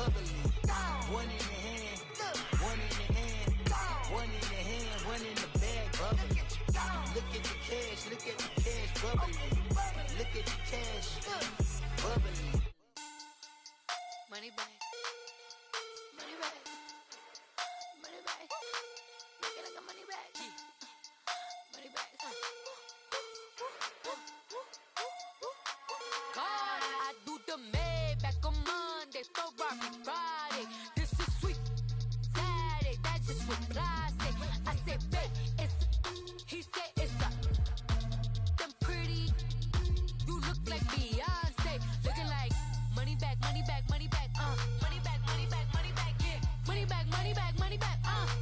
bubbly. One in the hand, one in the hand, one in the hand, one in the bag, bubbly. Look at the cash, bubbly. Look at the cash, bubbly. Money bag, money bag, money bag. Looking like a money bag, money bag. God, I do the Maybach on Monday, Ferrari Friday. This is sweet Saturday, that's just what I say. I say, babe, it's he said it's a them pretty. You look like Beyonce, looking like money bag, money bag, money bag, money bag, money bag, money bag, yeah, money bag, money bag, money bag,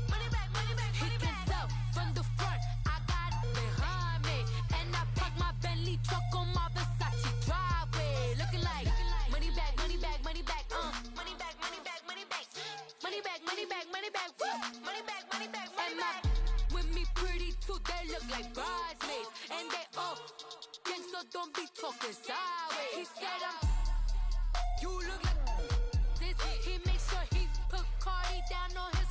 money bag, money bag. He can tell from the front, I got it behind me, and I park my Bentley truck on my Versace driveway, looking like money bag, money bag, money bag, money bag, money bag, money bag, money bag, money bag, money bag, woo, money bag, money bag, money bag. With me pretty too, they look like bridesmaids, and they all gang, so don't be talking sideways. He said you look like this. He made sure he put Cardi down on his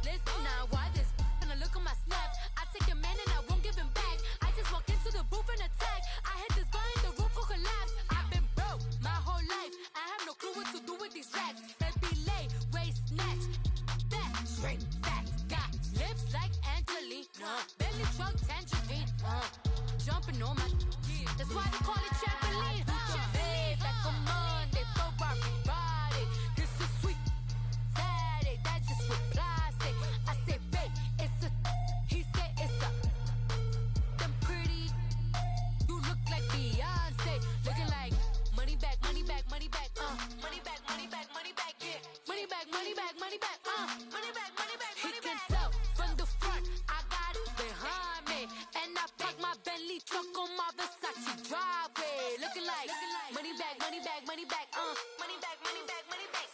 list. Now why this? Gonna look at my snap. I take your man and I won't give him back. I just walk into the booth and attack. I hit this bar and the roof will collapse. I've been broke my whole life. I have no clue what to do with these racks. Baby lay, waist snatch, back, straight back. Got lips like Angelina, belly truck tangerine. Jumping on my, that's why they call it trampoline. Back on Monday, Ferrari Friday. This is sweet Saturday, that's just what I say. I say, babe, it's a, he said it's a, them pretty. You look like Beyonce, looking like money bag, money bag, money bag, money bag, money bag, money bag, yeah, money bag, money bag, money bag, money bag, money bag. He can tell from the front, I got it behind me, and I park my Bentley truck on my Versace driveway, looking like money bag, money bag, money bag, money bag, money bag, money bag,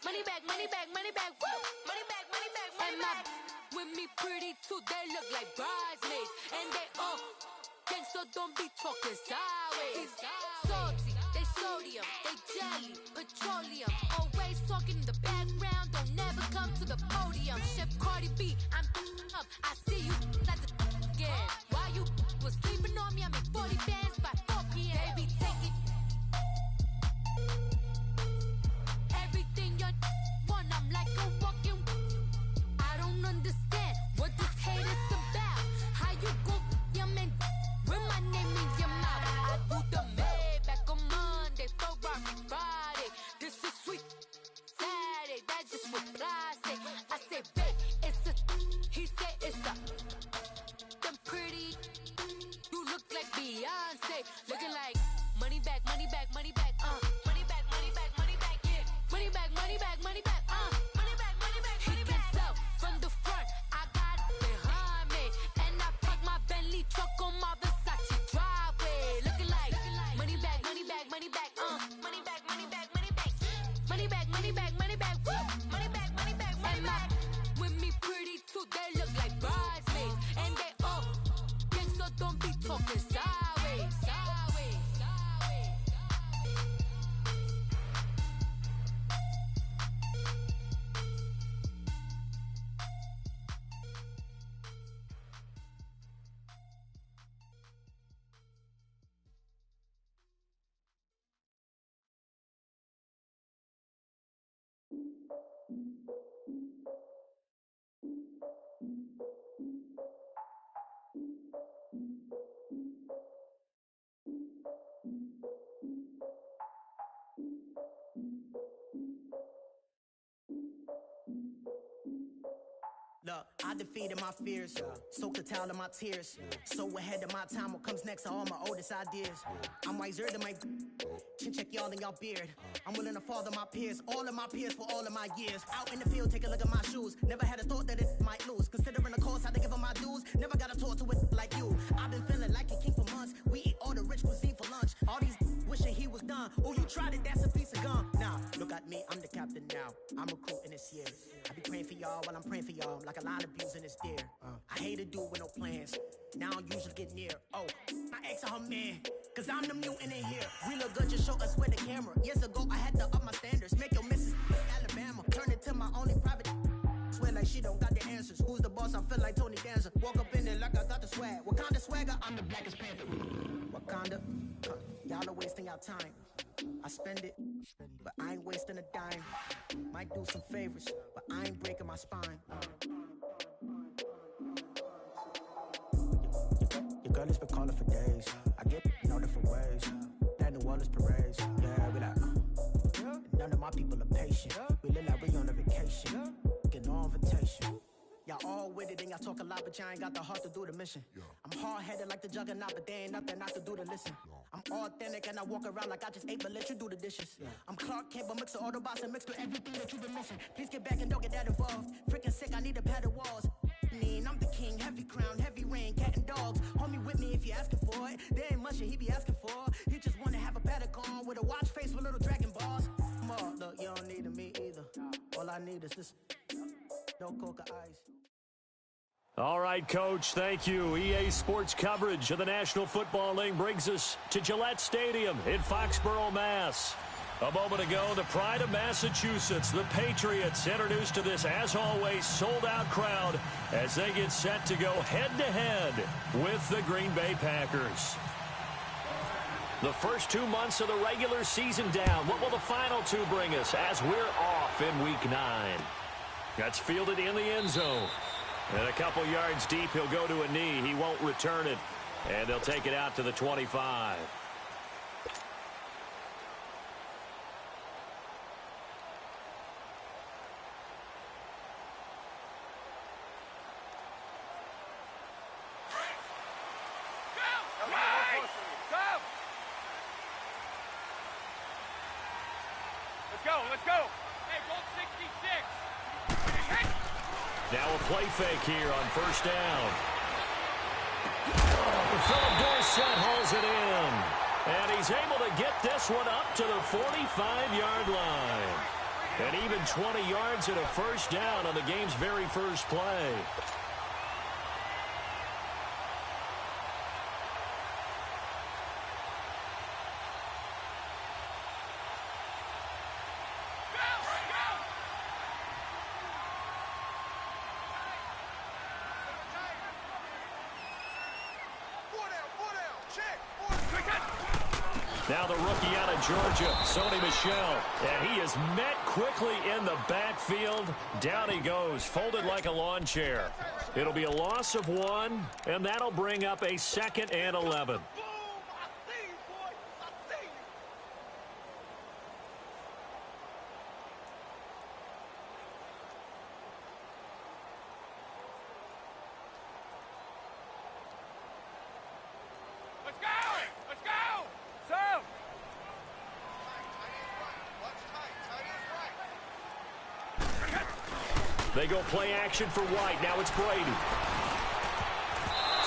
money bag, money bag, money bag, woo, money bag, money bag, money bag. With me pretty too, they look like bridesmaids, and they all gang, so don't be talking sideways. Salty, they sodium, they jelly, petroleum, always talking in the background, don't never come to the podium. Chef Cardi B, I'm up, I see you like the again. While you was sleeping on me, I make 40 bands by 4 p.m. Baby, take it. Everything you want, I'm like a walking. I don't understand what this hate is about. How you go, your man, with my name in your mouth. I do the Maybach on Monday, Ferrari Friday. This is sweet Saturday, that's just what I say. I say, babe, it's a, he said it's a, them pretty. You look like Beyonce, looking like money bag, money bag, money bag, money bag, money bag, money bag, yeah, money bag, money bag, money bag, money bag, money bag, money bag. He can tell from the front, I got it behind me, and I park my Bentley truck on my Versace driveway, looking like money bag, money bag, money bag, money bag, money bag, money bag, money bag, money bag, money bag, woo, money bag, money bag, money bag. With me pretty too, they look like bridesmaids, and they all gang, so don't be talking sideways. Look, I defeated my fears, soaked the towel of my tears. So ahead of my time, what comes next are all my oldest ideas. I'm wiser than my chin check y'all in y'all beard. I'm willing to father my peers, all of my peers for all of my years. Out in the field, take a look at my shoes. Never had a thought that it might lose. Considering the cost, how to give them my dues. Never got a talk to it like you. I've been feeling like a king for months. We eat all the rich cuisine for lunch. All these wishing he was done. Oh, you tried it, that's a piece of gum. Now, look at me, I'm the captain now. I'm recruiting this year. I be praying for y'all while I'm praying for y'all. Like a line of bees in this deer. I hate to do with no plans. Now I usually get near. Oh, my ex are her man. Cause I'm the mutant in here. We look good, just show us where the camera. Years ago, I had to up my standards. Make your missus extravaganza. Walk up in there like I got the swag. Wakanda swagger, I'm the blackest panther. Wakanda, y'all are wasting our time. I spend it, but I ain't wasting a dime. Might do some favors, but I ain't breaking my spine. Your girl has been calling for days. I get in all different ways. That New Orleans parades. Yeah, we like, none of my people are patient. We live like we on a vacation. Get no invitation. Y'all all with it and y'all talk a lot, but y'all ain't got the heart to do the mission. I'm hard-headed like the juggernaut, but there ain't nothing not to do to listen. I'm authentic and I walk around like I just ate, but let you do the dishes. I'm Clark Kent, but mix the Autobots and mix with everything that you've been missing. Please get back and don't get that involved. Freaking sick, I need a padded walls. I'm the king, heavy crown, heavy rain, cat and dogs. Homie with me if you're asking for it. There ain't much that he be asking for. He just wanna have a paddock on with a watch face with little dragon balls. Look, you don't need me either. All I need is this. No coca ice. All right, Coach, thank you. EA Sports coverage of the National Football League brings us to Gillette Stadium in Foxborough, Mass. A moment ago, the pride of Massachusetts, the Patriots, introduced to this, as always, sold-out crowd as they get set to go head-to-head with the Green Bay Packers. The first 2 months of the regular season down. What will the final two bring us as we're off in Week 9? That's fielded in the end zone. And a couple yards deep, he'll go to a knee. He won't return it. And they'll take it out to the 25. Let's go. Hey, Bolt 66. Now a play fake here on first down. Philip Dorsett hauls it in. And he's able to get this one up to the 45-yard line. And even 20 yards and a first down on the game's very first play. Now the rookie out of Georgia, Sony Michel. And he is met quickly in the backfield. Down he goes, folded like a lawn chair. It'll be a loss of 1, and that'll bring up a 2nd and 11. They go play action for White. Now it's Brady.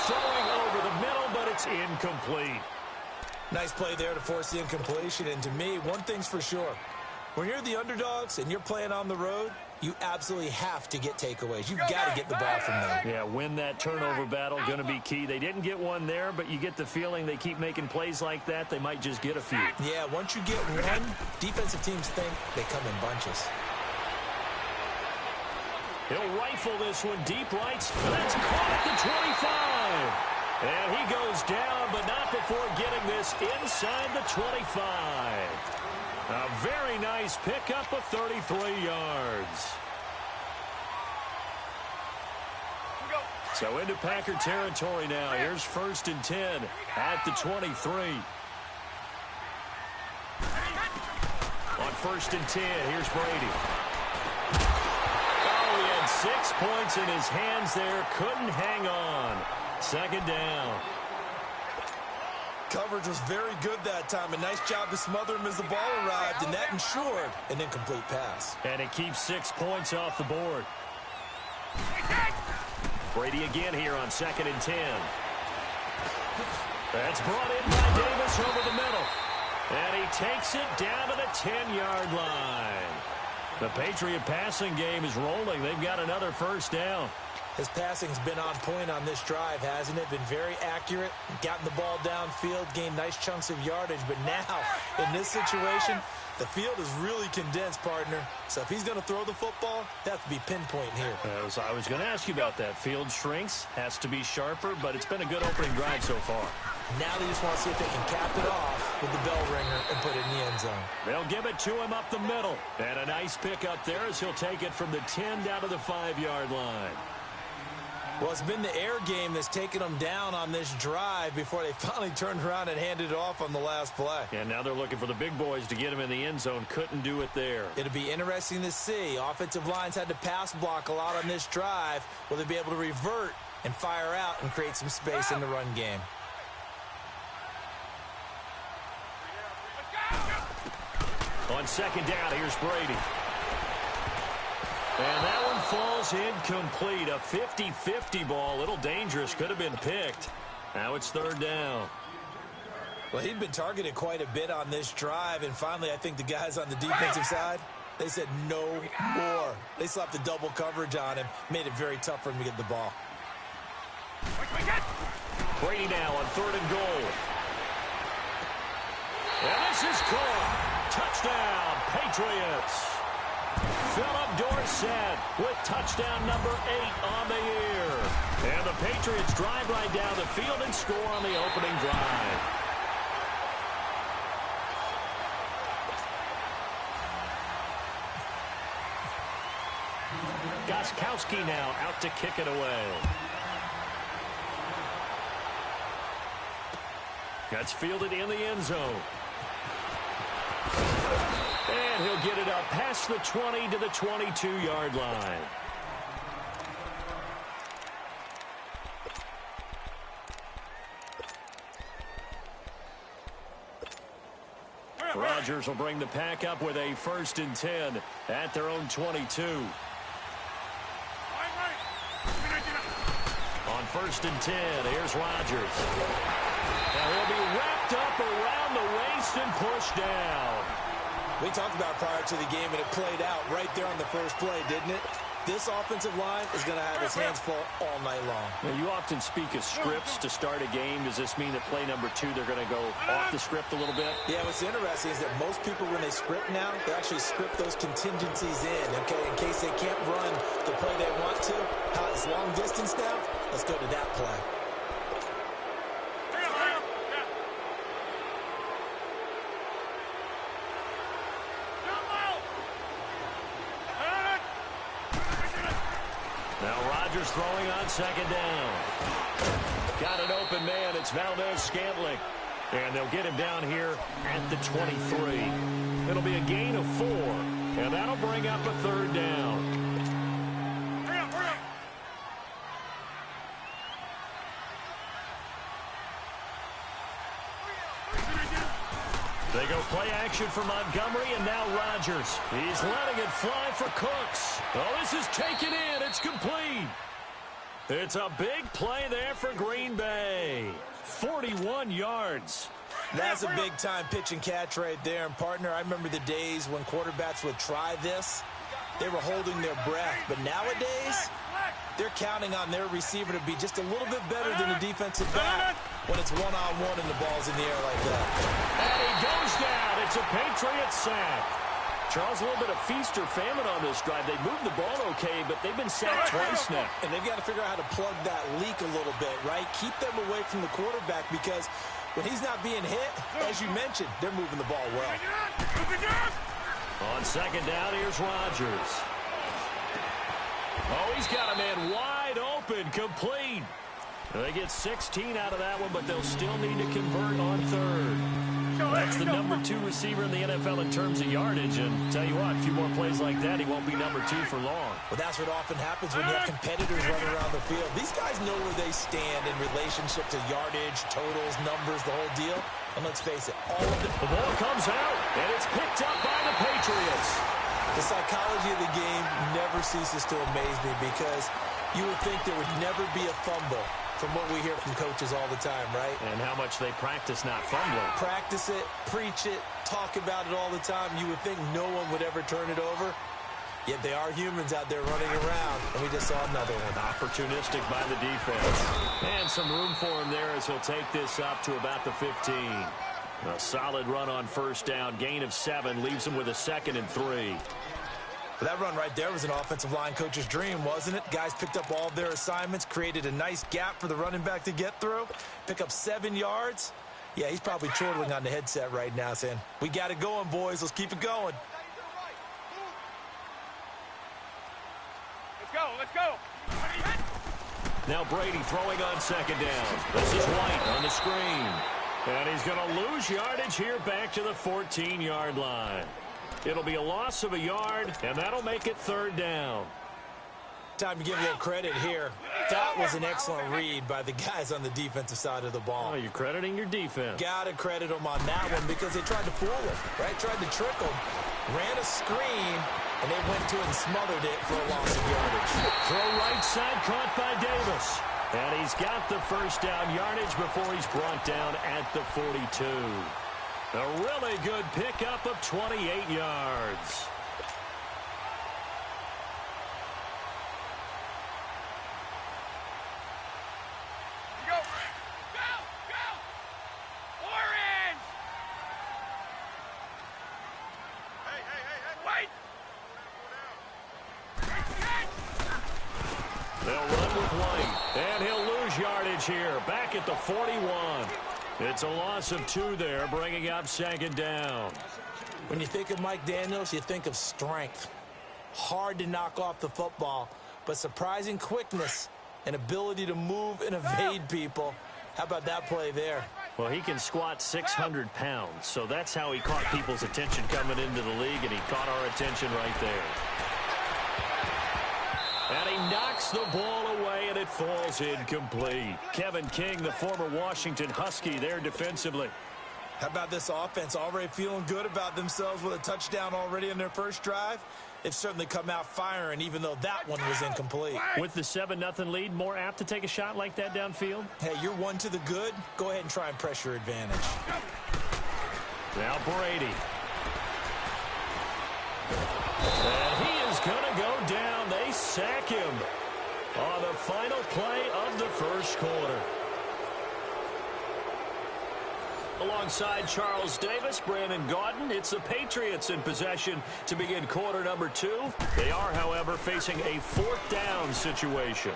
Throwing over the middle, but it's incomplete. Nice play there to force the incompletion. And to me, one thing's for sure. When you're the underdogs and you're playing on the road, you absolutely have to get takeaways. You've got to get the ball from them. Yeah, win that turnover battle, going to be key. They didn't get one there, but you get the feeling they keep making plays like that, they might just get a few. Yeah, once you get one, defensive teams think they come in bunches. He'll rifle this one deep right. That's caught at the 25. And he goes down, but not before getting this inside the 25. A very nice pickup of 33 yards. So into Packer territory now. Here's 1st and 10 at the 23. On 1st and 10, here's Brady. 6 points in his hands there. Couldn't hang on. 2nd down. Coverage was very good that time. A nice job to smother him as the ball arrived, and that ensured an incomplete pass. And it keeps 6 points off the board. Brady again here on 2nd and 10. That's brought in by Davis over the middle. And he takes it down to the 10-yard line. The Patriot passing game is rolling. They've got another first down. His passing's been on point on this drive, hasn't it? Been very accurate, gotten the ball downfield, gained nice chunks of yardage. But now, in this situation, the field is really condensed, partner. So if he's going to throw the football, that has to be pinpoint here. As I was going to ask you about that. Field shrinks, has to be sharper, but it's been a good opening drive so far. Now they just want to see if they can cap it off with the bell ringer and put it in the end zone. They'll give it to him up the middle. And a nice pick up there as he'll take it from the 10 down to the 5-yard line. Well, it's been the air game that's taken them down on this drive before they finally turned around and handed it off on the last play. And now they're looking for the big boys to get him in the end zone. Couldn't do it there. It'll be interesting to see. Offensive lines had to pass block a lot on this drive. Will they be able to revert and fire out and create some space in the run game? On second down, here's Brady. And that one falls incomplete. A 50-50 ball. A little dangerous. Could have been picked. Now it's third down. Well, he'd been targeted quite a bit on this drive. And finally, I think the guys on the defensive side, they said no more. They slapped the double coverage on him. Made it very tough for him to get the ball. Brady now on third and goal. And this is caught. Touchdown, Patriots. Philip Dorsett with touchdown number 8 on the year. And the Patriots drive right down the field and score on the opening drive. Gostkowski now out to kick it away. That's fielded in the end zone. And he'll get it up past the 20 to the 22-yard line. Rodgers will bring the pack up with a 1st and 10 at their own 22. On 1st and 10, here's Rodgers. Now he'll be wrapped up around the waist and pushed down. We talked about it prior to the game, and it played out right there on the first play, didn't it? This offensive line is going to have his hands full all night long. Now, you often speak of scripts to start a game. Does this mean that play number 2, they're going to go off the script a little bit? Yeah, what's interesting is that most people, when they script now, they actually script those contingencies in, okay, in case they can't run the play they want to. How it's long distance now? Let's go to that play. Rodgers throwing on second down. Got an open man. It's Valdez-Scantling. And they'll get him down here at the 23. It'll be a gain of 4. And that'll bring up a third down. They go play action for Montgomery, and now Rodgers. He's letting it fly for Cooks. Oh, this is taken in. It's complete. It's a big play there for Green Bay. 41 yards. That's a big-time pitch and catch right there. And, partner, I remember the days when quarterbacks would try this. They were holding their breath. But nowadays, they're counting on their receiver to be just a little bit better than the defensive back when it's one-on-one and the ball's in the air like that. And he goes down. It's a Patriots sack. Charles, a little bit of feast or famine on this drive. They moved the ball okay, but they've been sacked twice now. And they've got to figure out how to plug that leak a little bit, right? Keep them away from the quarterback because when he's not being hit, as you mentioned, they're moving the ball well. On second down, here's Rodgers. Oh, he's got a man wide open, complete. They get 16 out of that one, but they'll still need to convert on third. That's the number 2 receiver in the NFL in terms of yardage. And tell you what, a few more plays like that, he won't be number 2 for long. Well, that's what often happens when you have competitors running around the field. These guys know where they stand in relationship to yardage, totals, numbers, the whole deal. And let's face it, all of it. The ball comes out, and it's picked up by the Patriots. The psychology of the game never ceases to amaze me because you would think there would never be a fumble from what we hear from coaches all the time, right? And how much they practice not fumbling. Practice it, preach it, talk about it all the time. You would think no one would ever turn it over. Yet they are humans out there running around, and we just saw another one. Opportunistic by the defense. And some room for him there as he'll take this up to about the 15. A solid run on first down. Gain of 7 leaves him with a 2nd and 3. That run right there was an offensive line coach's dream, wasn't it? Guys picked up all of their assignments, created a nice gap for the running back to get through, pick up 7 yards. Yeah, he's probably chortling on the headset right now saying, we got it going, boys. Let's keep it going. Let's go. Now Brady throwing on 2nd down. This is White on the screen. And he's going to lose yardage here back to the 14-yard line. It'll be a loss of a yard, and that'll make it 3rd down. Time to give a little credit here. That was an excellent read by the guys on the defensive side of the ball. Oh, you're crediting your defense. Got to credit them on that one because they tried to fool him, right? Tried to trick him, ran a screen, and they went to it and smothered it for a loss of yardage. Throw right side caught by Davis. And he's got the first down yardage before he's brought down at the 42. A really good pickup of 28 yards. Go! Orange! Hey! Wait! They'll run with White, and he'll lose yardage here, back at the 41. It's a loss of 2 there, bringing up 2nd down. When you think of Mike Daniels, you think of strength. Hard to knock off the football, but surprising quickness and ability to move and evade people. How about that play there? Well, he can squat 600 pounds, so that's how he caught people's attention coming into the league, and he caught our attention right there. And he knocks the ball away, and it falls incomplete. Kevin King, the former Washington Husky, there defensively. How about this offense already feeling good about themselves with a touchdown already in their first drive? They've certainly come out firing, even though that one was incomplete. With the 7-0 lead, more apt to take a shot like that downfield? Hey, you're one to the good. Go ahead and try and press your advantage. Now Brady. And he is going to go down. They sack him on the final play of the first quarter. Alongside Charles Davis, Brandon Gaudin, it's the Patriots in possession to begin quarter number 2. They are, however, facing a 4th down situation.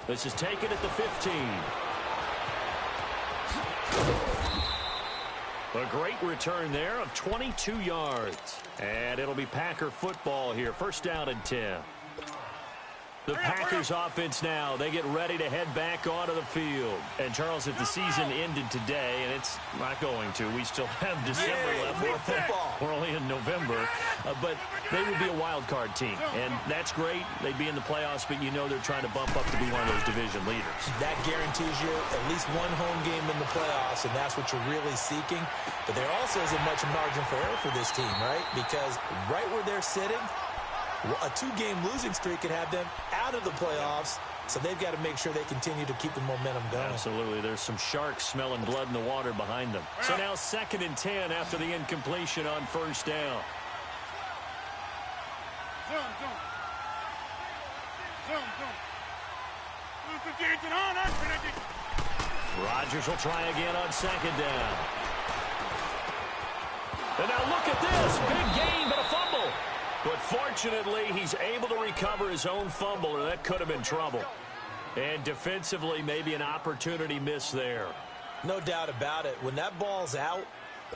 This is taken at the 15. A great return there of 22 yards. And it'll be Packer football here. First down and 10. The Packers offense now, they get ready to head back onto the field. And, Charles, if the season ended today, and it's not going to, we still have December left. We're only in November. But they would be a wild card team. And that's great. They'd be in the playoffs, but you know they're trying to bump up to be one of those division leaders. That guarantees you at least one home game in the playoffs, and that's what you're really seeking. But there also isn't much margin for error for this team, right? Because right where they're sitting, a 2-game losing streak could have them out of the playoffs, so they've got to make sure they continue to keep the momentum going. Absolutely. There's some sharks smelling blood in the water behind them. So now 2nd and 10 after the incompletion on first down. Rodgers will try again on 2nd down. And now look at this. Big gain, but a fumble. But fortunately, he's able to recover his own fumble, or that could have been trouble. And defensively, maybe an opportunity miss there. No doubt about it. When that ball's out,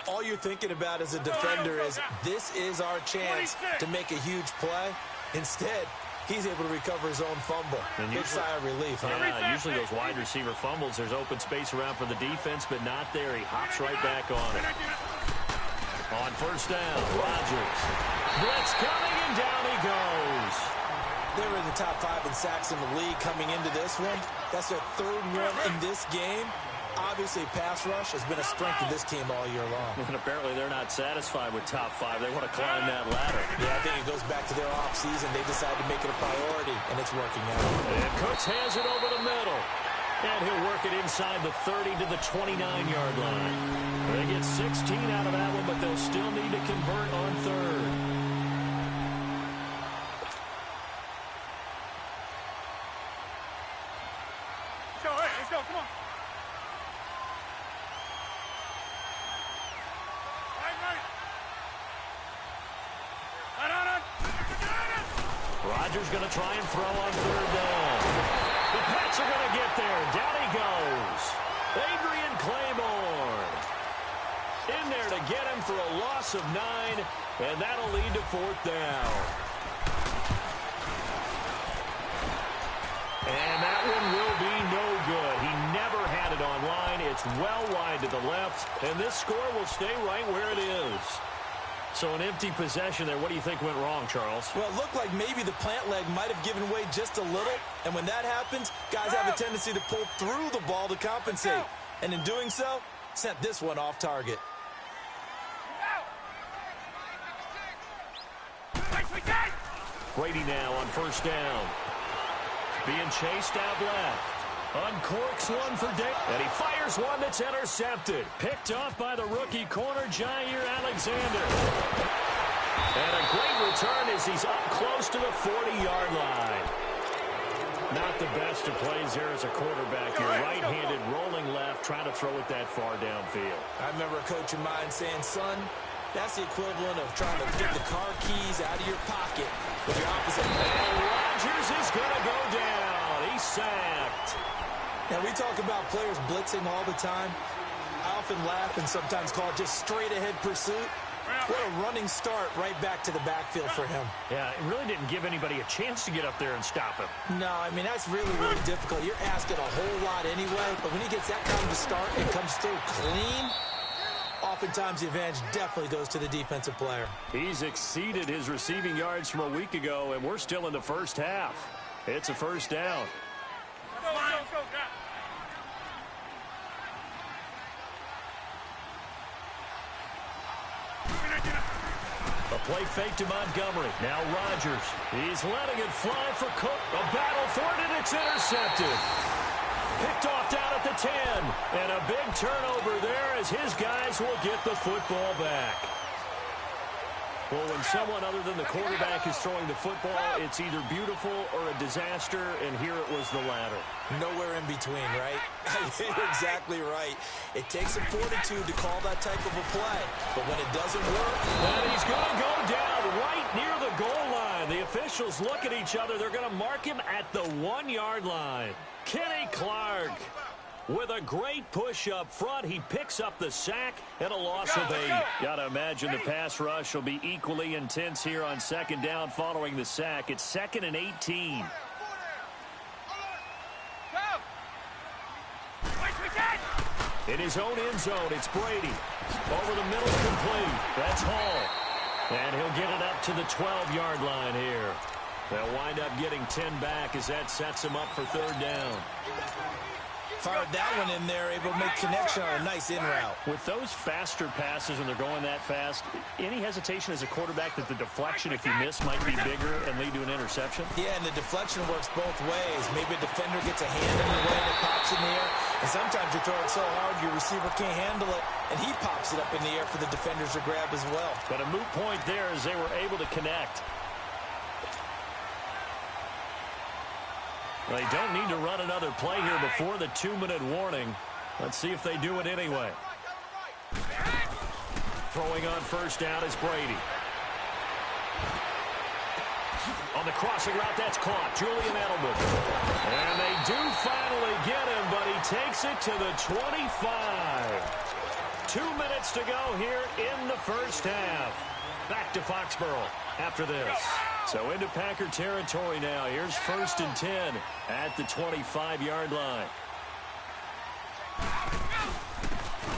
all you're thinking about as a defender is, this is our chance to make a huge play. Instead, he's able to recover his own fumble. And big sigh of relief. Yeah, usually those wide receiver fumbles, there's open space around for the defense, but not there. He hops right back on it. On first down, Rodgers. Blitz coming, and down he goes. They were in the top 5 in sacks in the league coming into this one. That's their 3rd one in this game. Obviously, pass rush has been a strength of this team all year long. And apparently they're not satisfied with top 5. They want to climb that ladder. Yeah, I think it goes back to their offseason. They decided to make it a priority, and it's working out. And Cooks has it over the middle. And he'll work it inside the 30 to the 29-yard line. They get 16 out of that one, but they'll still need to convert Rodgers going to try and throw on third down. The Pats are going to get there. Down he goes. Adrian Claiborne in there to get him for a loss of 9, and that'll lead to fourth down. And that one will be no good. He never had it on line. It's well wide to the left, and this score will stay right where it is. So an empty possession there. What do you think went wrong, Charles? Well, it looked like maybe the plant leg might have given way just a little, and when that happens, guys have a tendency to pull through the ball to compensate. And in doing so, sent this one off target. Brady now on first down. Being chased out left. Uncorks one for Dick. And he fires one that's intercepted. Picked off by the rookie corner, Jair Alexander. And a great return as he's up close to the 40-yard line. Not the best of plays there as a quarterback. You're right-handed, rolling left, trying to throw it that far downfield. I remember a coach of mine saying, son, that's the equivalent of trying to get the car keys out of your pocket with your opposite. And Rodgers is going to go down. He's sacked. Now, we talk about players blitzing all the time. I often laugh and sometimes call it just straight-ahead pursuit. What a running start right back to the backfield for him. Yeah, it really didn't give anybody a chance to get up there and stop him. No, I mean, that's really, really difficult. You're asking a whole lot anyway, but when he gets that kind of a start and comes through clean, oftentimes the advantage definitely goes to the defensive player. He's exceeded his receiving yards from a week ago, and we're still in the first half. It's a first down. Go, go, go, go. A play fake to Montgomery. Now Rodgers. He's letting it fly for Cook. A battle for it, and it's intercepted. Picked off down at the 10. And a big turnover there as his guys will get the football back. Well, when someone other than the quarterback is throwing the football, it's either beautiful or a disaster, and here it was the latter. Nowhere in between, right? You're exactly right. It takes some fortitude to call that type of a play, but when it doesn't work... And he's going to go down right near the goal line. The officials look at each other. They're going to mark him at the 1-yard line. Kenny Clark with a great push up front. He picks up the sack and a loss of 8. Gotta imagine the pass rush will be equally intense here on second down following the sack. It's 2nd and 18. In his own end zone, it's Brady. Over the middle, complete. That's Hall. And he'll get it up to the 12-yard line here. They'll wind up getting 10 back as that sets him up for third down. Fired that one in there, able to make connection on a nice in route. With those faster passes when they're going that fast, any hesitation as a quarterback that the deflection, if you miss, might be bigger and lead to an interception? Yeah, and the deflection works both ways. Maybe a defender gets a hand in the way and it pops in the air. And sometimes you throw it so hard your receiver can't handle it, and he pops it up in the air for the defenders to grab as well. But a moot point there as they were able to connect. They don't need to run another play here before the 2-minute warning. Let's see if they do it anyway. Throwing on first down is Brady. On the crossing route, that's caught. Julian Edelman. And they do finally get him, but he takes it to the 25. 2 minutes to go here in the first half. Back to Foxborough after this. So into Packer territory now. Here's 1st and 10 at the 25-yard line.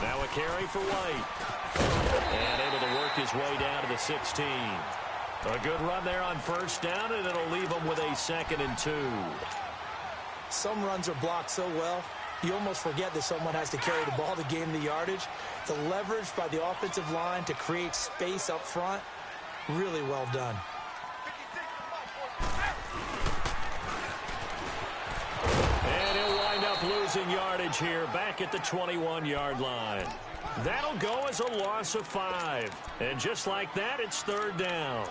Now a carry for White. And able to work his way down to the 16. A good run there on first down, and it'll leave him with a 2nd and 2. Some runs are blocked so well, you almost forget that someone has to carry the ball to gain the yardage. The leverage by the offensive line to create space up front, really well done. And he'll wind up losing yardage here back at the 21-yard line. That'll go as a loss of 5. And just like that, it's third down.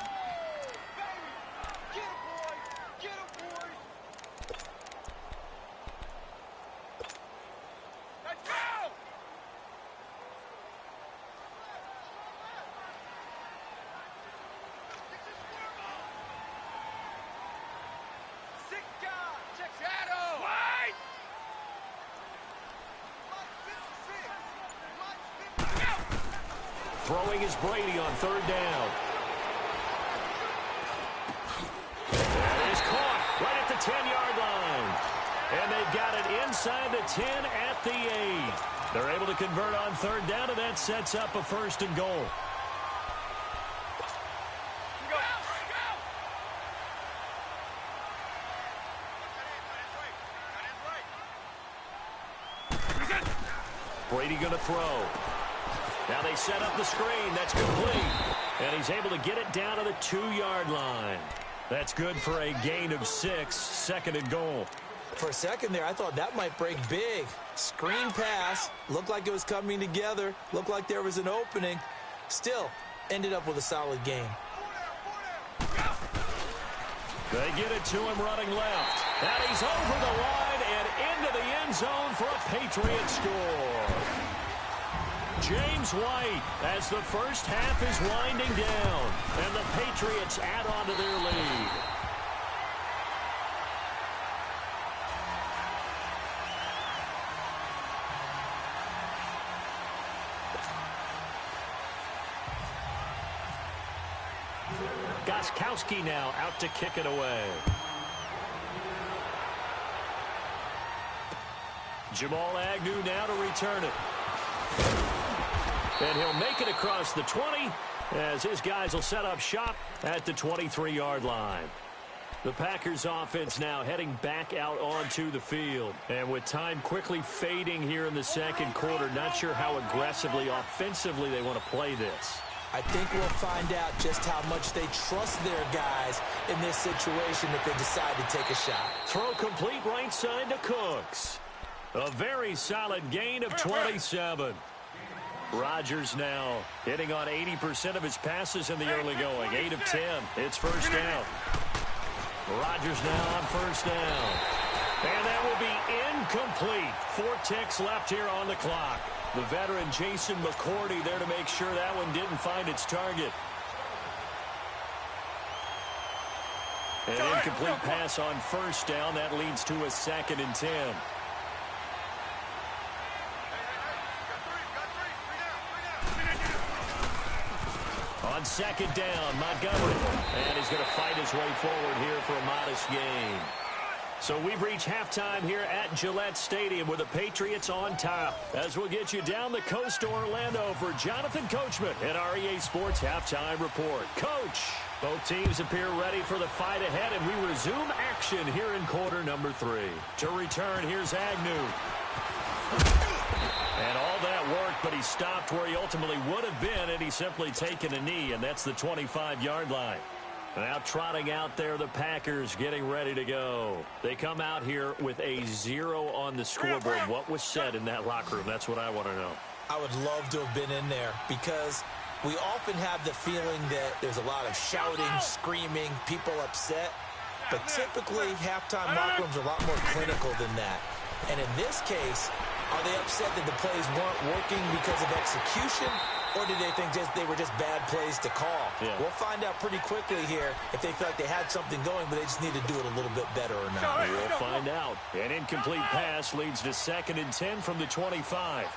Throwing is Brady on third down. That is caught right at the 10-yard line. And they've got it inside the 10 at the 8. They're able to convert on third down, and that sets up a first and goal. Brady going to throw. Now they set up the screen. That's complete. And he's able to get it down to the 2-yard line. That's good for a gain of 6, second and goal. For a second there, I thought that might break big. Screen pass. Looked like it was coming together. Looked like there was an opening. Still, ended up with a solid game. They get it to him running left. And he's over the line and into the end zone for a Patriot score. James White, as the first half is winding down, and the Patriots add on to their lead. Gostkowski now out to kick it away. Jamal Agnew now to return it. And he'll make it across the 20 as his guys will set up shop at the 23-yard line. The Packers offense now heading back out onto the field. And with time quickly fading here in the second quarter, not sure how aggressively, offensively they want to play this. I think we'll find out just how much they trust their guys in this situation if they decide to take a shot. Throw complete right side to Cooks. A very solid gain of 27. Rodgers now hitting on 80% of his passes in the early going. 8 of 10. It's first down. Rodgers now on first down. And that will be incomplete. 4 ticks left here on the clock. The veteran Jason McCourty there to make sure that one didn't find its target. An incomplete pass on first down. That leads to a second and 10. On second down, Montgomery. And he's going to fight his way forward here for a modest gain. So we've reached halftime here at Gillette Stadium with the Patriots on top. As we'll get you down the coast to Orlando for Jonathan Coachman at our EA Sports Halftime Report. Coach, both teams appear ready for the fight ahead, and we resume action here in quarter number 3. To return, here's Agnew. And all that worked, but he stopped where he ultimately would have been, and he's simply taken a knee, and that's the 25-yard line. Now trotting out there, the Packers getting ready to go. They come out here with a 0 on the scoreboard. What was said in that locker room? That's what I want to know. I would love to have been in there because we often have the feeling that there's a lot of shouting, screaming, people upset. But typically, halftime locker rooms are a lot more clinical than that. And in this case, are they upset that the plays weren't working because of execution? Or did they think they were just bad plays to call? Yeah. We'll find out pretty quickly here if they feel like they had something going, but they just need to do it a little bit better or not. We'll find out. An incomplete pass leads to second and 10 from the 25.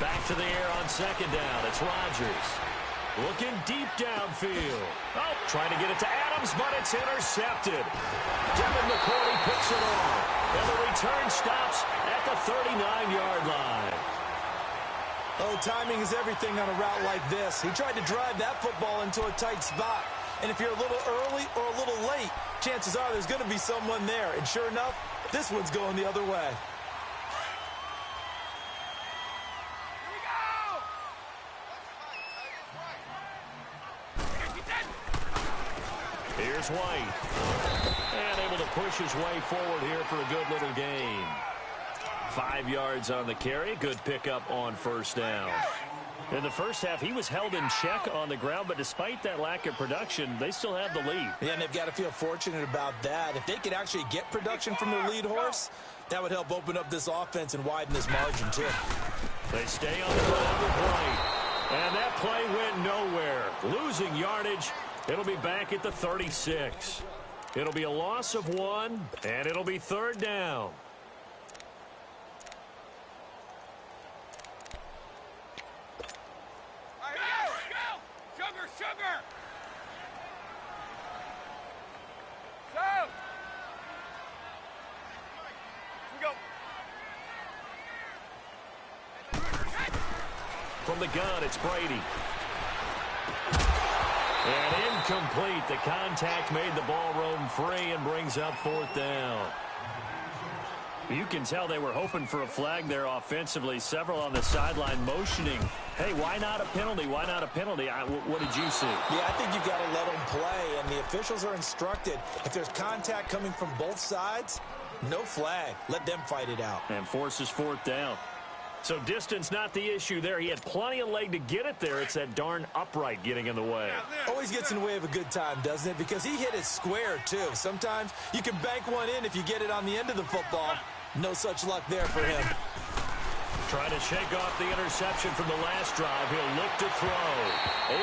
Back to the air on second down. It's Rodgers. Looking deep downfield. Oh, trying to get it to Adams, but it's intercepted. Devin McCourty picks it off. And the return stops at the 39-yard line. Oh, timing is everything on a route like this. He tried to drive that football into a tight spot. And if you're a little early or a little late, chances are there's going to be someone there. And sure enough, this one's going the other way. Here's White. And able to push his way forward here for a good little gain. 5 yards on the carry. Good pickup on first down. In the first half, he was held in check on the ground, but despite that lack of production, they still have the lead. Yeah, and they've got to feel fortunate about that. If they could actually get production from their lead horse, that would help open up this offense and widen this margin, too. They stay on the ground with White. And that play went nowhere. Losing yardage. It'll be back at the 36. It'll be a loss of 1, and it'll be third down. from the gun. It's Brady. And incomplete. The contact made the ball roam free and brings up 4th down. You can tell they were hoping for a flag there offensively. Several on the sideline motioning. Hey, why not a penalty? Why not a penalty? What did you see? Yeah, I think you've got to let them play, and the officials are instructed. If there's contact coming from both sides, no flag. Let them fight it out. And forces 4th down. So distance not the issue there. He had plenty of leg to get it there. It's that darn upright getting in the way. Always gets in the way of a good time, doesn't it? Because he hit it square, too. Sometimes you can bank one in if you get it on the end of the football. No such luck there for him. Trying to shake off the interception from the last drive. He'll look to throw.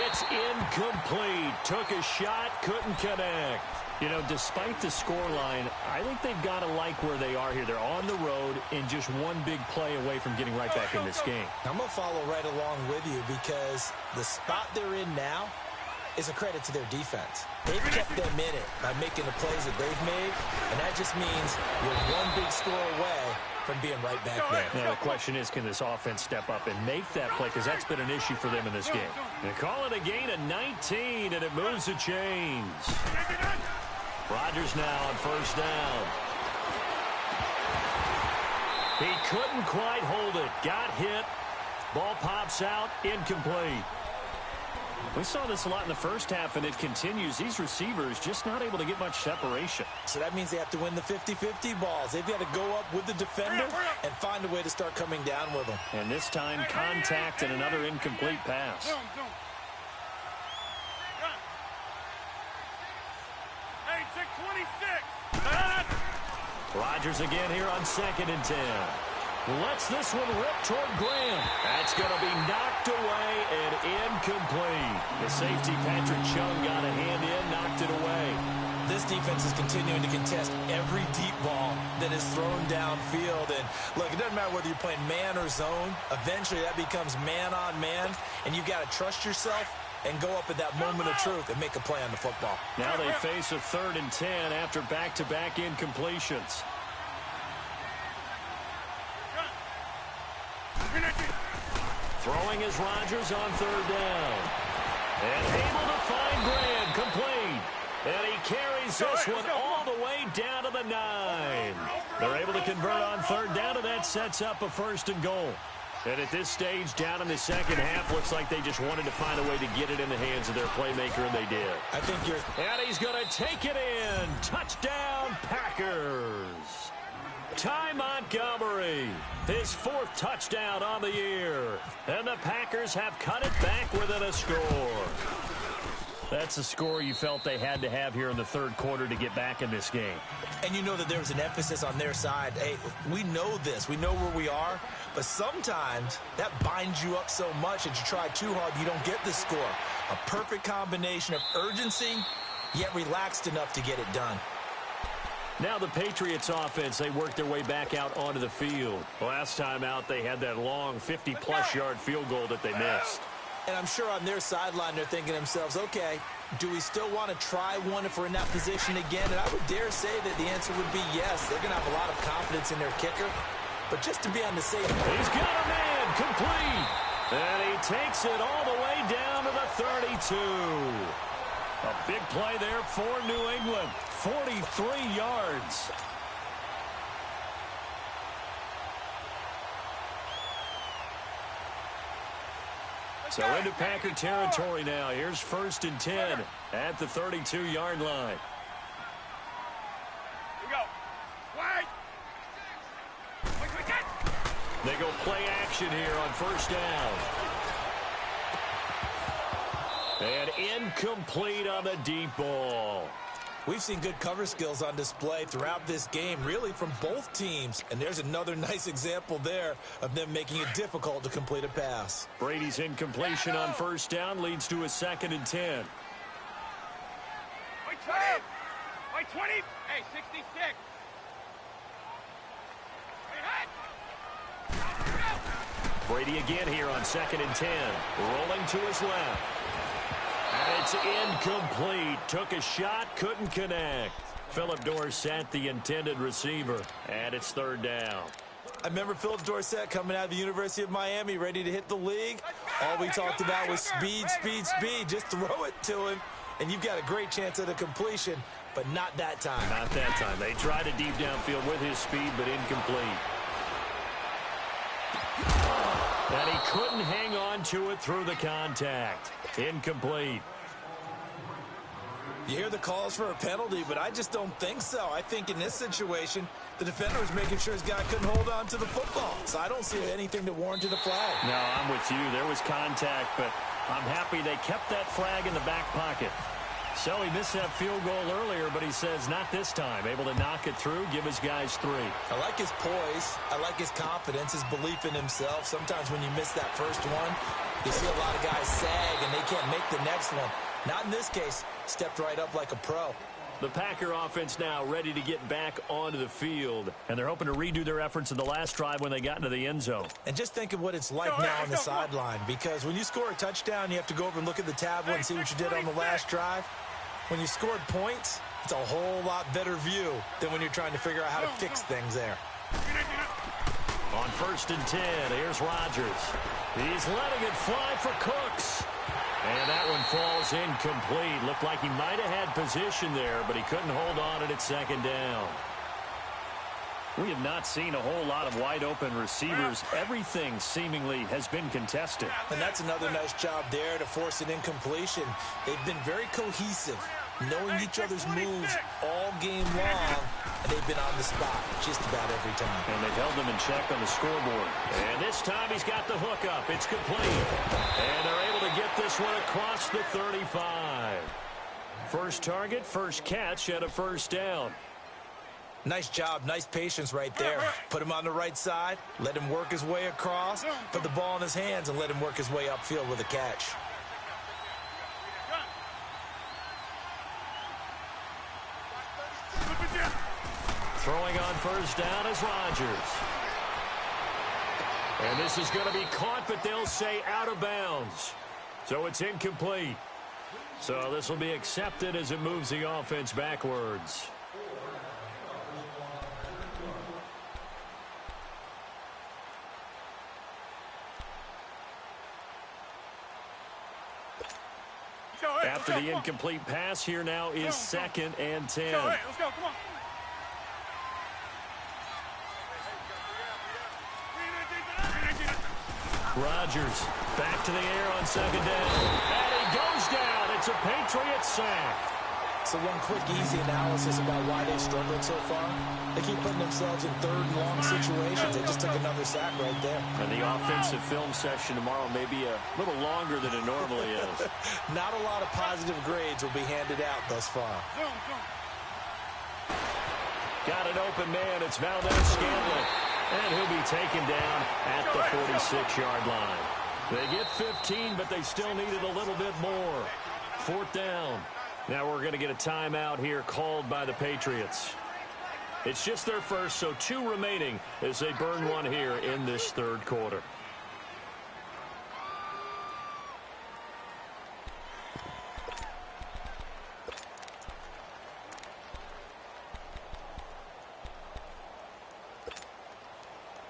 It's incomplete. Took a shot, couldn't connect. You know, despite the scoreline, I think they've got to like where they are here. They're on the road and just one big play away from getting right back in this game. I'm going to follow right along with you because the spot they're in now is a credit to their defense. They've kept them in it by making the plays that they've made, and that just means you're one big score away from being right back there. Now, the question is, can this offense step up and make that play? Because that's been an issue for them in this game. They call it a gain of 19, and it moves the chains. Rodgers now on 1st down. He couldn't quite hold it. Got hit. Ball pops out. Incomplete. We saw this a lot in the first half, and it continues. These receivers just not able to get much separation. So that means they have to win the 50-50 balls. They've got to go up with the defender and find a way to start coming down with them. And this time, contact and another incomplete pass. Hey, 626. Rodgers again here on 2nd and 10. Lets this one rip toward Graham. That's going to be knocked away and incomplete. The safety, Patrick Chung, got a hand in, knocked it away. This defense is continuing to contest every deep ball that is thrown downfield. And, look, it doesn't matter whether you're playing man or zone. Eventually, that becomes man on man, and you've got to trust yourself and go up at that moment of truth and make a play on the football. Now they face a 3rd and 10 after back-to-back incompletions. Throwing is Rodgers on 3rd down. And able to find Graham, complete. And he carries this one all the way down to the 9. They're able to convert on 3rd down, and that sets up a 1st and goal. And at this stage, down in the second half, looks like they just wanted to find a way to get it in the hands of their playmaker, and they did. I think you're... And he's going to take it in. Touchdown, Packers. Ty Montgomery, his 4th touchdown on the year. And the Packers have cut it back within a score. That's a score you felt they had to have here in the 3rd quarter to get back in this game. And you know that there was an emphasis on their side. Hey, we know this. We know where we are. But sometimes that binds you up so much that you try too hard, you don't get the score. A perfect combination of urgency, yet relaxed enough to get it done. Now the Patriots offense, they worked their way back out onto the field. Last time out, they had that long 50-plus yard field goal that they missed. And I'm sure on their sideline, they're thinking to themselves, okay, do we still want to try one if we're in that position again? And I would dare say that the answer would be yes. They're going to have a lot of confidence in their kicker. But just to be on the safe... He's got a man, complete. And he takes it all the way down to the 32. A big play there for New England. 43 yards. So into Packer territory now. Here's 1st and 10 at the 32-yard line. We go. Wait. They go play action here on 1st down. And incomplete on the deep ball. We've seen good cover skills on display throughout this game, really from both teams. And there's another nice example there of them making it difficult to complete a pass. Brady's incompletion on 1st down leads to a 2nd and 10. Wait, 20. Wait, 20. Hey, 66. Brady again here on 2nd and 10. Rolling to his left. And it's incomplete. Took a shot, couldn't connect. Phillip Dorsett, the intended receiver. And it's 3rd down. I remember Philip Dorsett coming out of the University of Miami ready to hit the league. All we talked about was speed, speed, speed. Just throw it to him, and you've got a great chance at a completion, but not that time. Not that time. They tried it deep downfield with his speed, but incomplete. And he couldn't hang on to it through the contact. Incomplete. You hear the calls for a penalty, but I just don't think so. I think in this situation, the defender was making sure his guy couldn't hold on to the football. So I don't see anything that warranted a flag. No, I'm with you. There was contact, but I'm happy they kept that flag in the back pocket. So he missed that field goal earlier, but he says not this time. Able to knock it through, give his guys 3. I like his poise. I like his confidence, his belief in himself. Sometimes when you miss that first one, you see a lot of guys sag and they can't make the next one. Not in this case. Stepped right up like a pro. The Packer offense now ready to get back onto the field. And they're hoping to redo their efforts in the last drive when they got into the end zone. And just think of what it's like now on the sideline. Because when you score a touchdown, you have to go over and look at the tablet and see what you did on the last drive. When you scored points, it's a whole lot better view than when you're trying to figure out how to fix things there. On 1st and 10, here's Rodgers. He's letting it fly for Cooks. And that one falls incomplete. Looked like he might have had position there, but he couldn't hold on at 2nd down. We have not seen a whole lot of wide-open receivers. Everything seemingly has been contested. And that's another nice job there to force an incompletion. They've been very cohesive, knowing each other's moves all game long, and they've been on the spot just about every time. And they've held them in check on the scoreboard. And this time he's got the hook up. It's complete. And they're able to get this one across the 35. First target, first catch at a 1st down. Nice job, nice patience right there. Put him on the right side, let him work his way across, put the ball in his hands, and let him work his way upfield with a catch. Throwing on 1st down is Rodgers. And this is going to be caught, but they'll say out of bounds. So it's incomplete. So this will be accepted as it moves the offense backwards. After the incomplete pass, here now is 2nd and 10. Let's go, come on. Rodgers back to the air on 2nd down. And he goes down. It's a Patriots sack. So one quick, easy analysis about why they've struggled so far. They keep putting themselves in 3rd and long situations. They just took another sack right there. And the offensive film session tomorrow may be a little longer than it normally is. Not a lot of positive grades will be handed out thus far. Got an open man. It's Valdez-Scantling. And he'll be taken down at the 46-yard line. They get 15, but they still needed a little bit more. 4th down. Now we're going to get a timeout here called by the Patriots. It's just their first, so 2 remaining as they burn one here in this 3rd quarter.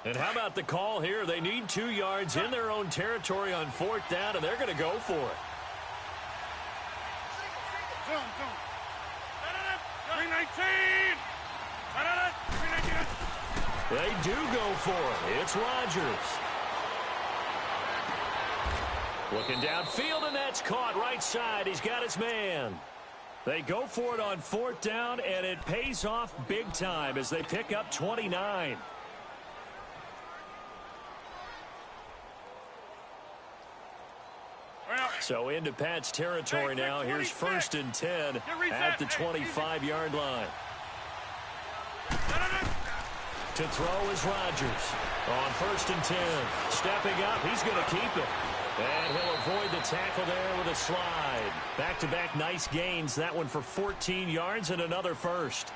And how about the call here? They need 2 yards in their own territory on 4th down, and they're going to go for it. 319. They do go for it. It's Rodgers. Looking downfield, and that's caught right side. He's got his man. They go for it on 4th down, and it pays off big time as they pick up 29. So into Pat's territory now. Here's 1st and 10 at the 25-yard line. To throw is Rodgers. On 1st and 10. Stepping up, he's going to keep it. And he'll avoid the tackle there with a slide. Back-to-back nice gains. That one for 14 yards and another first.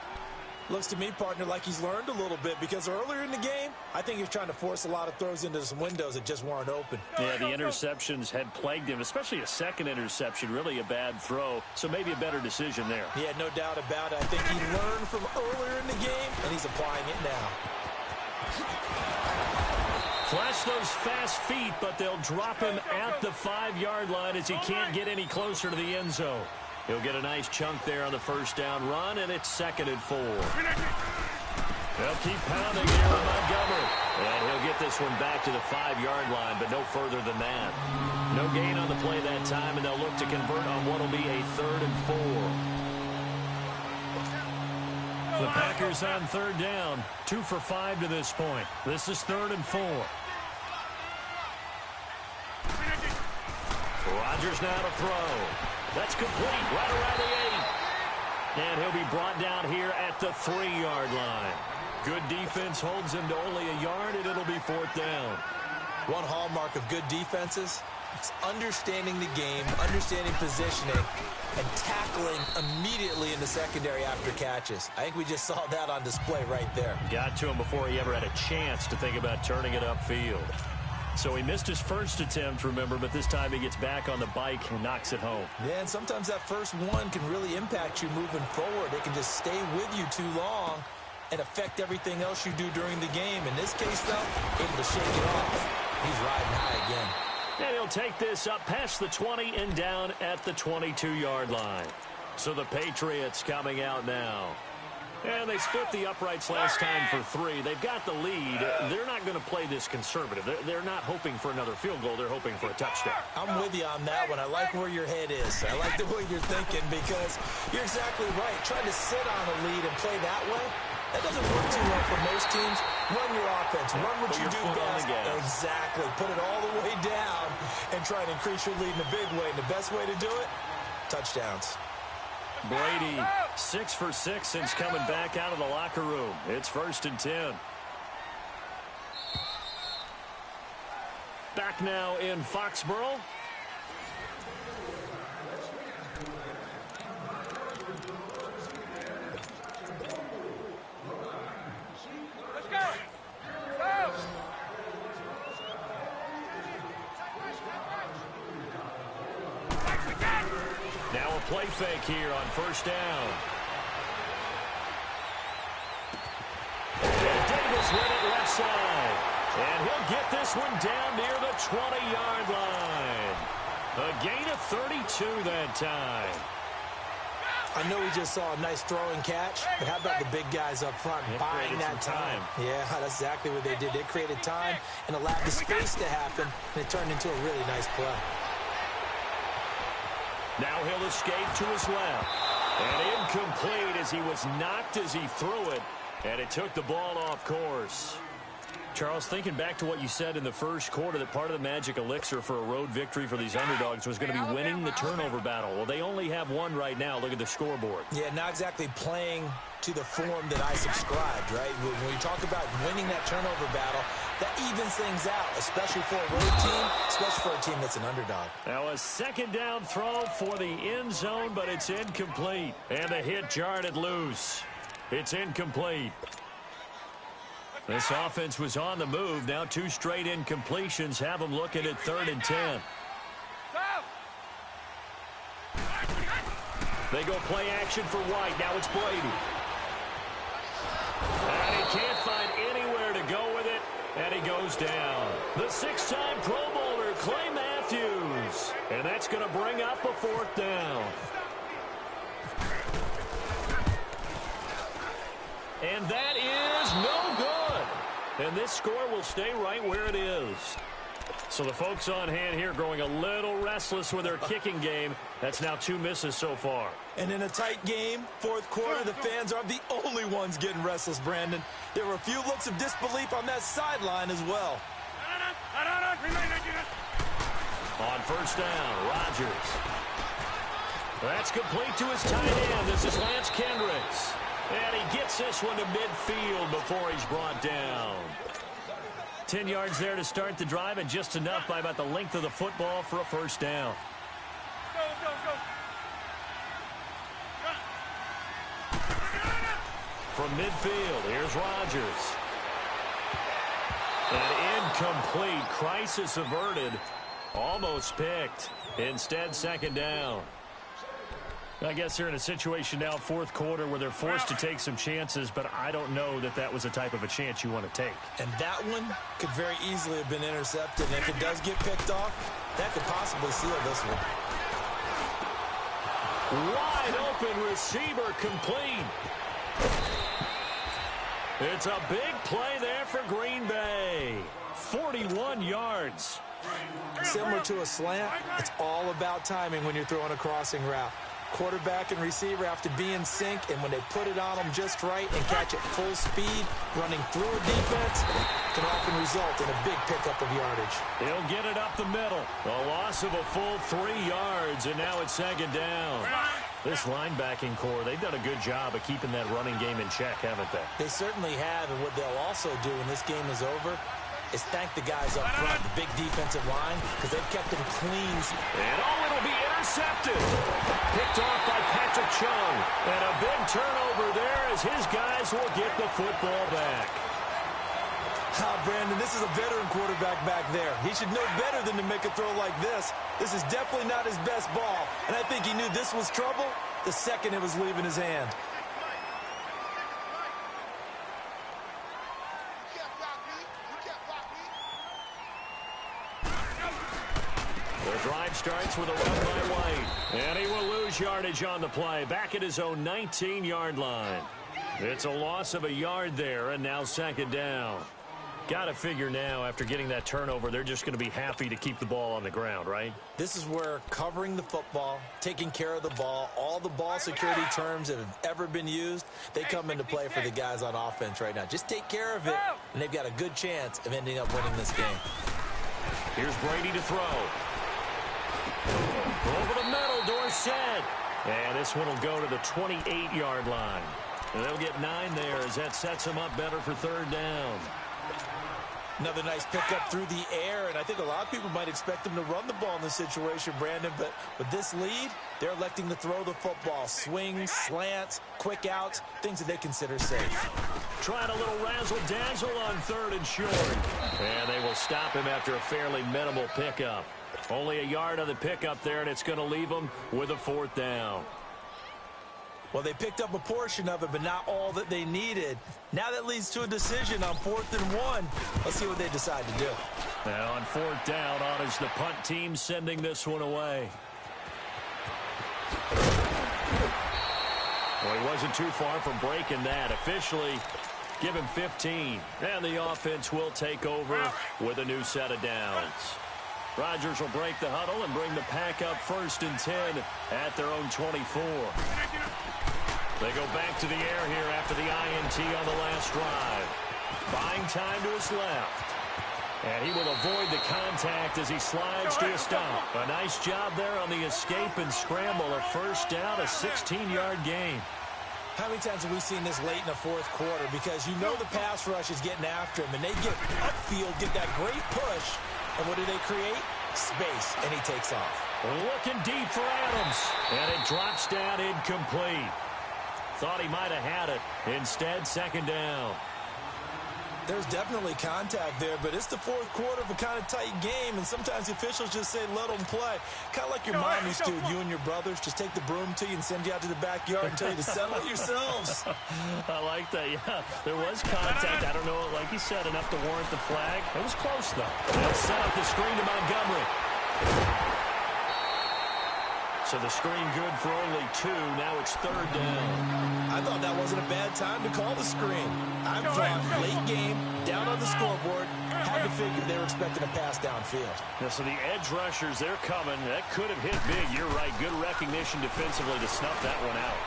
Looks to me, partner, like he's learned a little bit because earlier in the game, I think he was trying to force a lot of throws into some windows that just weren't open. Yeah, the interceptions had plagued him, especially a 2nd interception, really a bad throw, so maybe a better decision there. Yeah, no doubt about it. I think he learned from earlier in the game, and he's applying it now. Flash those fast feet, but they'll drop him at the 5-yard line as he can't get any closer to the end zone. He'll get a nice chunk there on the first down run, and it's 2nd and 4. They'll keep pounding here with Montgomery. And he'll get this one back to the 5-yard line, but no further than that. No gain on the play that time, and they'll look to convert on what will be a 3rd and 4. The Packers on 3rd down, 2 for 5 to this point. This is 3rd and 4. Rodgers now to throw. That's complete right around the 8. And he'll be brought down here at the 3-yard line. Good defense holds him to only a yard, and it'll be 4th down. One hallmark of good defenses, it's understanding the game, understanding positioning, and tackling immediately in the secondary after catches. I think we just saw that on display right there. Got to him before he ever had a chance to think about turning it upfield. So he missed his first attempt, remember, but this time he gets back on the bike and knocks it home. Yeah, and sometimes that first one can really impact you moving forward. It can just stay with you too long and affect everything else you do during the game. In this case, though, able to shake it off. He's riding high again. And he'll take this up past the 20 and down at the 22-yard line. So the Patriots coming out now. And they split the uprights last time for 3. They've got the lead. They're not going to play this conservative. They're not hoping for another field goal. They're hoping for a touchdown. I'm with you on that one. I like where your head is. I like the way you're thinking because you're exactly right. Trying to sit on a lead and play that way, that doesn't work too well for most teams. Run your offense. Run what you do best. Exactly. Put it all the way down and try to increase your lead in a big way. And the best way to do it, touchdowns. Brady, 6 for 6 since coming back out of the locker room. It's 1st and 10. Back now in Foxborough. Let's go. Go. Now a play fake here on 1st down. And Davis with it left side. And he'll get this one down near the 20-yard line. A gain of 32 that time. I know we just saw a nice throwing catch, but how about the big guys up front buying that time? Yeah, that's exactly what they did. They created time and allowed the space to happen, and it turned into a really nice play. Now he'll escape to his left. And incomplete as he was knocked as he threw it. And it took the ball off course. Charles, thinking back to what you said in the first quarter, that part of the magic elixir for a road victory for these underdogs was going to be winning the turnover battle. Well, they only have one right now. Look at the scoreboard. Yeah, not exactly playing to the form that I subscribed, right? When you talk about winning that turnover battle, that evens things out, especially for a road team, especially for a team that's an underdog. Now a 2nd down throw for the end zone, but it's incomplete. And the hit jarred it loose. It's incomplete. This offense was on the move. Now 2 straight incompletions have them looking at 3rd and 10. They go play action for White. Now it's Brady. And he can't find anywhere to go with it. And he goes down. The 6-time Pro Bowler, Clay Matthews. And that's going to bring up a 4th down. And that is no good. And this score will stay right where it is. So the folks on hand here growing a little restless with their kicking game. That's now 2 misses so far. And in a tight game, 4th quarter, the fans aren't the only ones getting restless, Brandon. There were a few looks of disbelief on that sideline as well. On 1st down, Rodgers. That's complete to his tight end. This is Lance Kendricks. And he gets this one to midfield before he's brought down. 10 yards there to start the drive, and just enough by about the length of the football for a 1st down. Go. From midfield, here's Rodgers. An incomplete. Crisis averted. Almost picked. Instead, 2nd down. I guess they're in a situation now, fourth quarter, where they're forced to take some chances, but I don't know that that was the type of a chance you want to take. And that one could very easily have been intercepted. And if it does get picked off, that could possibly seal this one. Wide open receiver complete. It's a big play there for Green Bay. 41 yards. Similar to a slant, it's all about timing when you're throwing a crossing route. Quarterback and receiver have to be in sync, and when they put it on them just right and catch it full speed, running through a defense can often result in a big pickup of yardage. He'll get it up the middle. A loss of a full 3 yards, and now it's second down. This linebacking core, they've done a good job of keeping that running game in check, haven't they? They certainly have, and what they'll also do when this game is over is thank the guys up front, the big defensive line, because they've kept them clean. And it'll be intercepted. Picked off by Patrick Chung. And a big turnover there as his guys will get the football back. Brandon, this is a veteran quarterback back there. He should know better than to make a throw like this. This is definitely not his best ball, and I think he knew this was trouble the second it was leaving his hand. The drive starts with a run by White. And he will lose yardage on the play. Back at his own 19-yard line. It's a loss of a yard there, and now second down. Got to figure now, after getting that turnover, they're just going to be happy to keep the ball on the ground, right? This is where covering the football, taking care of the ball, all the ball security terms that have ever been used, they come into play for the guys on offense right now. Just take care of it, and they've got a good chance of ending up winning this game. Here's Brady to throw. Over the middle, Dorsett. And this one will go to the 28-yard line. And they'll get 9 there as that sets them up better for third down. Another nice pickup through the air, and I think a lot of people might expect them to run the ball in this situation, Brandon, but with this lead, they're electing to throw the football. Swings, slants, quick outs, things that they consider safe. Trying a little razzle-dazzle on third and short. And they will stop him after a fairly minimal pickup. Only a yard on the pickup there, and it's going to leave them with a fourth down. Well, they picked up a portion of it, but not all that they needed. Now that leads to a decision on 4th and 1. Let's see what they decide to do. Now on fourth down, on is the punt team sending this one away. Well, he wasn't too far from breaking that. Officially, give him 15. And the offense will take over with a new set of downs. Rodgers will break the huddle and bring the pack up 1st and 10 at their own 24. They go back to the air here after the INT on the last drive. Buying time to his left. And he will avoid the contact as he slides to a stop. A nice job there on the escape and scramble. A first down, a 16-yard gain. How many times have we seen this late in the fourth quarter? Because you know the pass rush is getting after him, and they get upfield, get that great push. And what do they create? Space, and he takes off. Looking deep for Adams, and it drops down incomplete. Thought he might have had it. Instead, second down. There's definitely contact there, but it's the fourth quarter of a kind of tight game, and sometimes the officials just say, let them play. Kind of like your mom used to, you and your brothers, just take the broom to you and send you out to the backyard and tell you to settle it yourselves. I like that, yeah. There was contact. I don't know, like you said, enough to warrant the flag. It was close, though. They'll set up the screen to Montgomery. So the screen good for only 2. Now it's third down. I thought that wasn't a bad time to call the screen. I thought late game, down on the scoreboard, had to figure they were expecting a pass downfield. Yeah, so the edge rushers, they're coming. That could have hit big. You're right. Good recognition defensively to snuff that one out.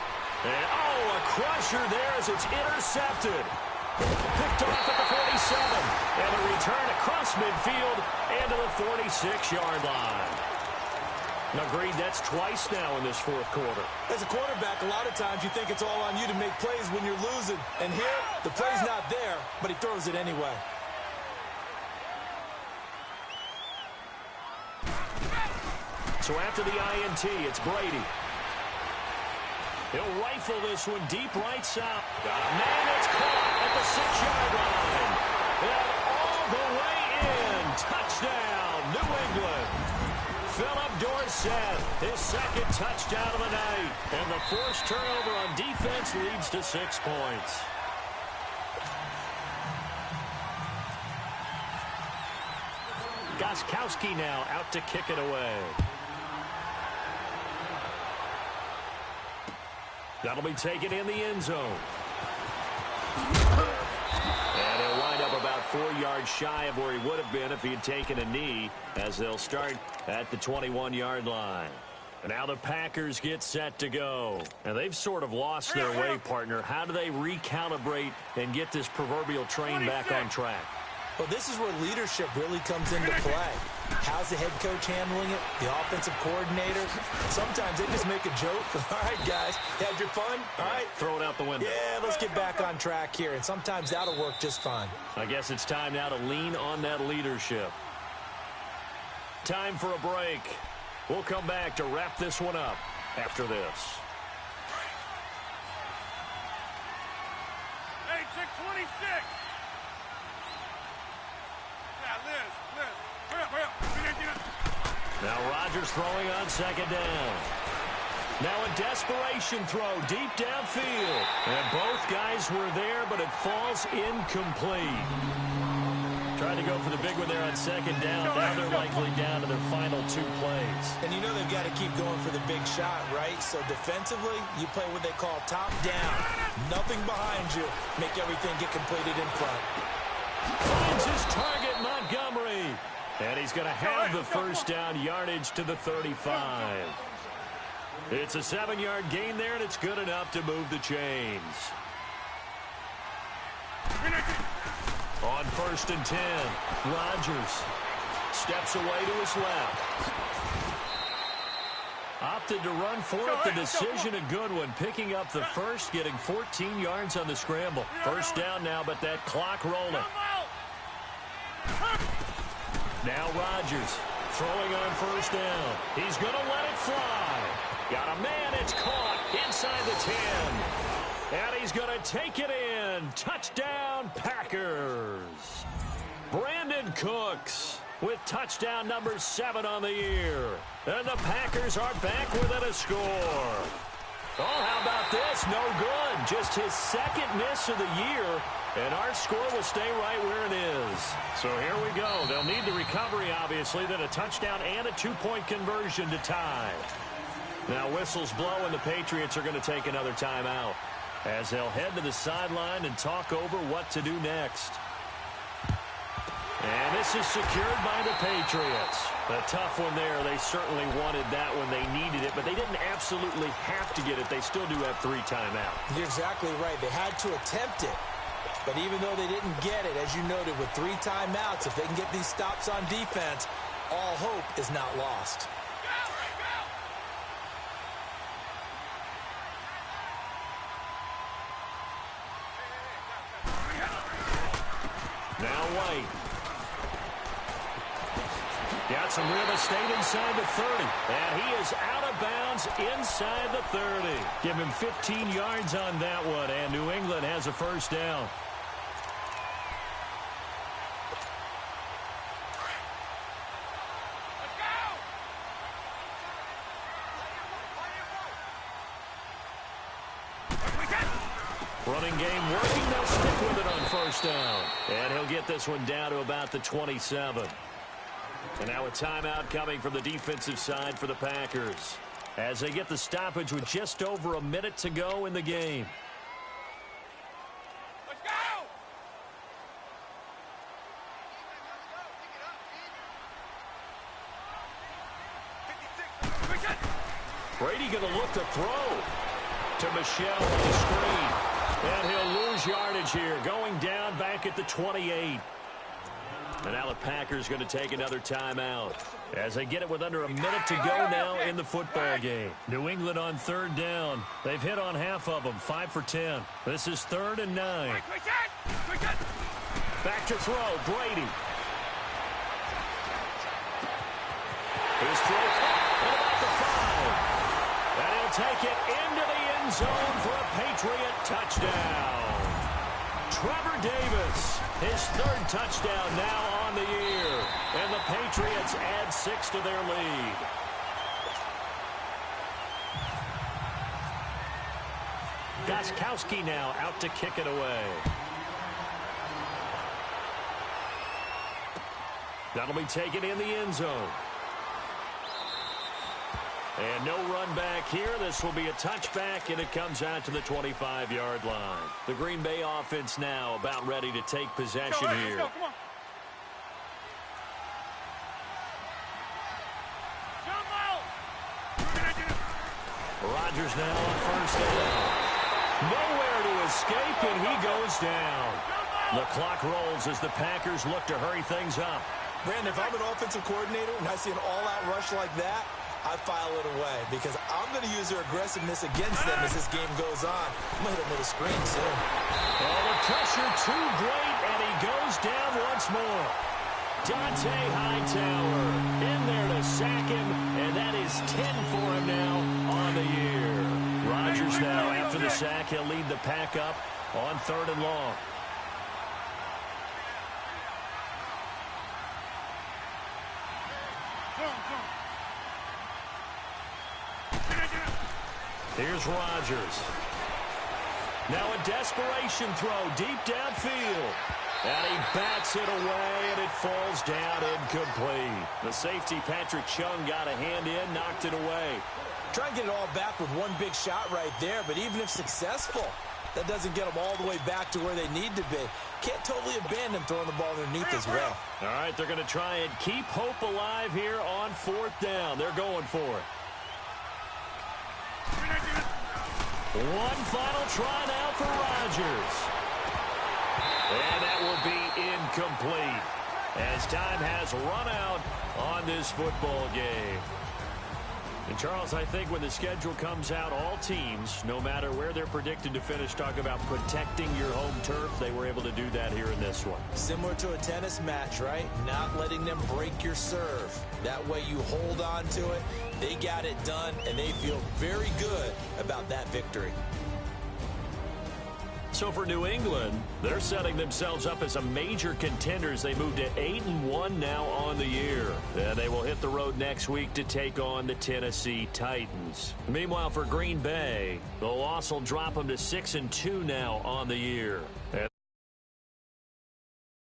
And, a crusher there as it's intercepted. Picked off at the 47. And a return across midfield and to the 46-yard line. Agreed, that's twice now in this fourth quarter. As a quarterback, a lot of times you think it's all on you to make plays when you're losing. And here, the play's not there, but he throws it anyway. So after the INT, it's Brady. He'll rifle this one deep right side. Man, it's caught at the 6-yard line. And all the way in. Touchdown, New England. Philip Dorsett, his second touchdown of the night. And the forced turnover on defense leads to 6 points. Gostkowski now out to kick it away. That'll be taken in the end zone. And he'll wind up about 4 yards shy of where he would have been if he had taken a knee, as they'll start at the 21-yard line. And now the Packers get set to go. And they've sort of lost their way, partner. How do they recalibrate and get this proverbial train back on track? Well, this is where leadership really comes into play. How's the head coach handling it? The offensive coordinator? Sometimes they just make a joke. All right, guys, had your fun? All right. Throw it out the window. Yeah, let's get back on track here. And sometimes that'll work just fine. I guess it's time now to lean on that leadership. Time for a break. We'll come back to wrap this one up after this. Hey, check 26. Now Rodgers throwing on second down. Now a desperation throw deep downfield. And both guys were there, but it falls incomplete. Tried to go for the big one there on second down. Now they're likely down to their final 2 plays. And you know they've got to keep going for the big shot, right? So defensively, you play what they call top down. Nothing behind you. Make everything get completed in front. Finds his target, Montgomery. And he's going to have the first down, yardage to the 35. It's a 7-yard gain there, and it's good enough to move the chains. On 1st and 10, Rodgers steps away to his left. Opted to run for it. The decision a good one. Picking up the first, getting 14 yards on the scramble. First down now, but that clock rolling. Now Rodgers throwing on first down. He's going to let it fly. Got a man. It's caught inside the 10. And he's going to take it in. Touchdown, Packers. Brandon Cooks with touchdown number 7 on the year. And the Packers are back within a score. Oh, how about this? No good. Just his second miss of the year. And our score will stay right where it is. So here we go. They'll need the recovery, obviously, then a touchdown and a 2-point conversion to tie. Now whistles blow, and the Patriots are going to take another timeout as they'll head to the sideline and talk over what to do next. And this is secured by the Patriots. A tough one there. They certainly wanted that when they needed it, but they didn't absolutely have to get it. They still do have 3 timeouts. You're exactly right. They had to attempt it. But even though they didn't get it, as you noted, with 3 timeouts, if they can get these stops on defense, all hope is not lost. Now White. Got some real estate inside the 30. And he is out of bounds inside the 30. Give him 15 yards on that one. And New England has a first down. Running game working. They'll stick with it on first down. And he'll get this one down to about the 27. And now a timeout coming from the defensive side for the Packers as they get the stoppage with just over a minute to go in the game. Let's go! Brady going to look to throw to Michel on the screen. And he'll lose yardage here, going down back at the 28. And now the Packers going to take another timeout as they get it with under a minute to go now in the football game. New England on 3rd down. They've hit on half of them, 5 for 10. This is 3rd and 9. Back to throw, Brady. His throw at about the 5. And he'll take it into the end zone for a Patriot touchdown. Trevor Davis, his 3rd touchdown now on the year. And the Patriots add 6 to their lead. Gostkowski now out to kick it away. That'll be taken in the end zone. And no run back here. This will be a touchback, and it comes out to the 25-yard line. The Green Bay offense now about ready to take possession here. Let's go, come on. Rodgers now on first down. Nowhere to escape, and he goes down. The clock rolls as the Packers look to hurry things up. Brandon, if I'm an offensive coordinator and I see an all-out rush like that, I file it away because I'm going to use their aggressiveness against them as this game goes on. I'm going to hit them with a screen soon. Oh, the pressure too great, and he goes down once more. Dante Hightower in there to sack him, and that is 10 for him now on the year. Rodgers now, after the sack, he'll lead the pack up on 3rd and long. Here's Rodgers. Now a desperation throw deep downfield. And he bats it away, and it falls down incomplete. The safety, Patrick Chung, got a hand in, knocked it away. Try and get it all back with one big shot right there, but even if successful, that doesn't get them all the way back to where they need to be. Can't totally abandon throwing the ball underneath as well. All right, they're going to try and keep hope alive here on 4th down. They're going for it. One final try now for Rodgers. And that will be incomplete as time has run out on this football game. And, Charles, I think when the schedule comes out, all teams, no matter where they're predicted to finish, talk about protecting your home turf. They were able to do that here in this one. Similar to a tennis match, right? Not letting them break your serve. That way you hold on to it. They got it done, and they feel very good about that victory. So for New England, they're setting themselves up as a major contender as they move to 8-1 now on the year. And they will hit the road next week to take on the Tennessee Titans. Meanwhile, for Green Bay, the loss will drop them to 6-2 now on the year.